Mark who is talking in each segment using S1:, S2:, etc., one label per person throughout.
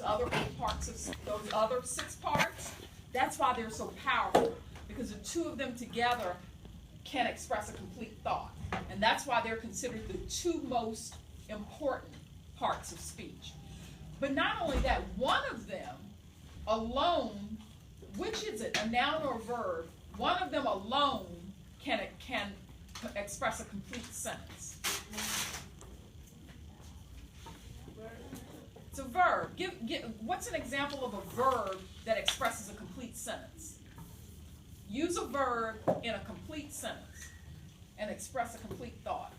S1: other 8 parts of those other 6 parts. That's why they're so powerful, because the 2 of them together can express a complete thought. And that's why they're considered the 2 most important parts of speech. But not only that, one of them alone, which is it, a noun or a verb, one of them alone can express a complete sentence. It's a verb. What's an example of a verb that expresses a complete sentence? Use a verb in a complete sentence and express a complete thought.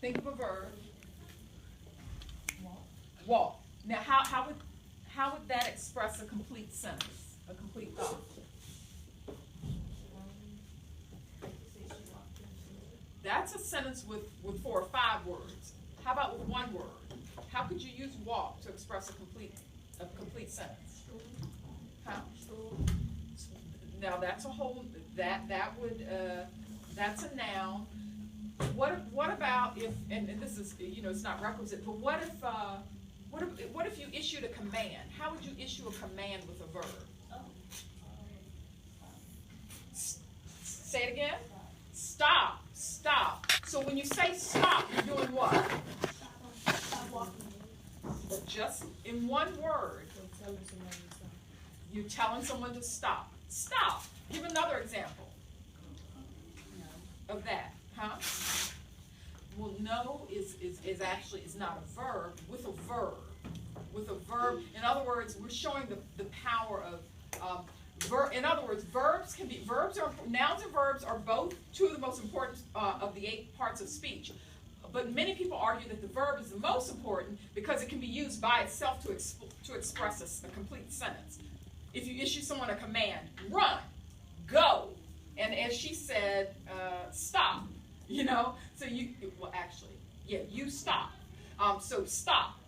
S1: Think of a verb. Walk. Now, how would that express a complete sentence, a complete thought? That's a sentence with 4 or 5 words. How about with 1 word? How could you use walk to express a complete sentence? How? Now that's a whole that's a noun. What about if, and this is, it's not requisite, but what if you issued a command? How would you issue a command with a verb? Say it again. Stop. Stop. So when you say stop, you're doing what? Just in 1 word, you're telling someone to stop. Stop. Give another example of that. Huh? Well, no is actually not a verb. With a verb. With a verb. In other words, we're showing the power of in other words, nouns and verbs are both 2 of the most important of the 8 parts of speech. But many people argue that the verb is the most important because it can be used by itself to express a complete sentence. If you issue someone a command, run, go, and as she said, stop, so you stop. So stop.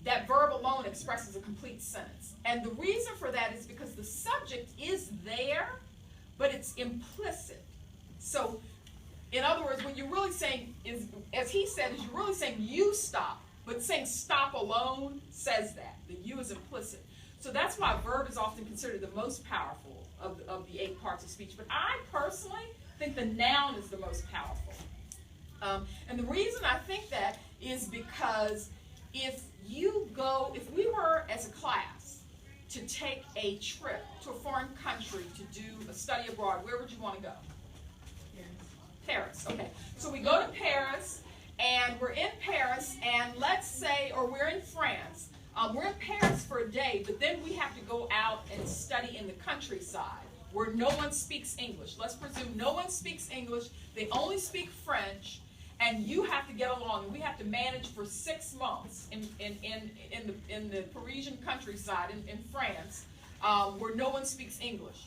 S1: That verb alone expresses a complete sentence. And the reason for that is because the subject is there, but it's implicit. So, in other words, what you're really saying is, as he said, is you're really saying you stop, but saying stop alone says that. The you is implicit. So that's why verb is often considered the most powerful of the 8 parts of speech. But I personally think the noun is the most powerful. And the reason I think that is because if we were as a class to take a trip to a foreign country to do a study abroad, where would you want to go? Paris. Okay. So we go to Paris, and we're in Paris, and let's say, or we're in France. We're in Paris for a day, but then we have to go out and study in the countryside where no one speaks English. Let's presume no one speaks English. They only speak French. And you have to get along, and we have to manage for 6 months in the Parisian countryside in France, where no one speaks English.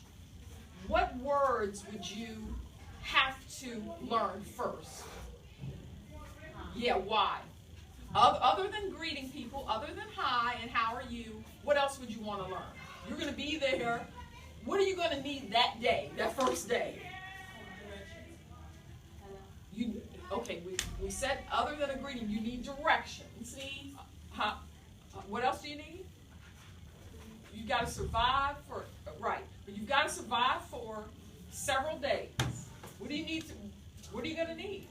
S1: What words would you have to learn first? Yeah, why? Other than greeting people, other than hi and how are you, what else would you want to learn? You're going to be there. What are you going to need that day, that first day? Okay, we said other than a greeting, you need directions. See? What else do you need? You've got to survive for, right, but you've got to survive for several days. What do you need what are you going to need?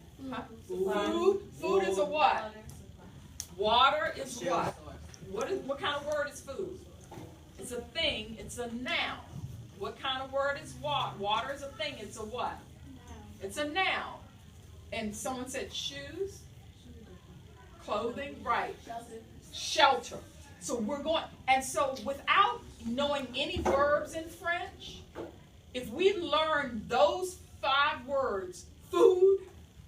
S1: Food. Food is a what? Water is what? What kind of word is food? It's a thing. It's a noun. What kind of word is water? Water is a thing. It's a what? It's a noun. And someone said shoes, clothing, right? Shelter. So we're going, and so without knowing any verbs in French, if we learn those 5 words, food,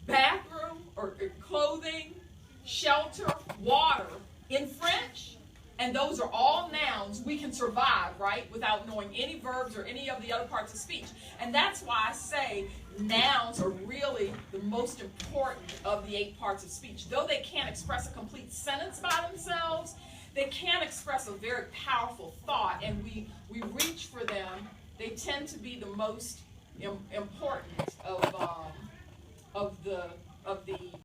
S1: bathroom, or clothing, shelter, water, in French, and those are all nouns, we can survive, right, without knowing any verbs or any of the other parts of speech. And that's why I say nouns are really the most important of the 8 parts of speech. Though they can't express a complete sentence by themselves, they can express a very powerful thought, and we reach for them. They tend to be the most important of of the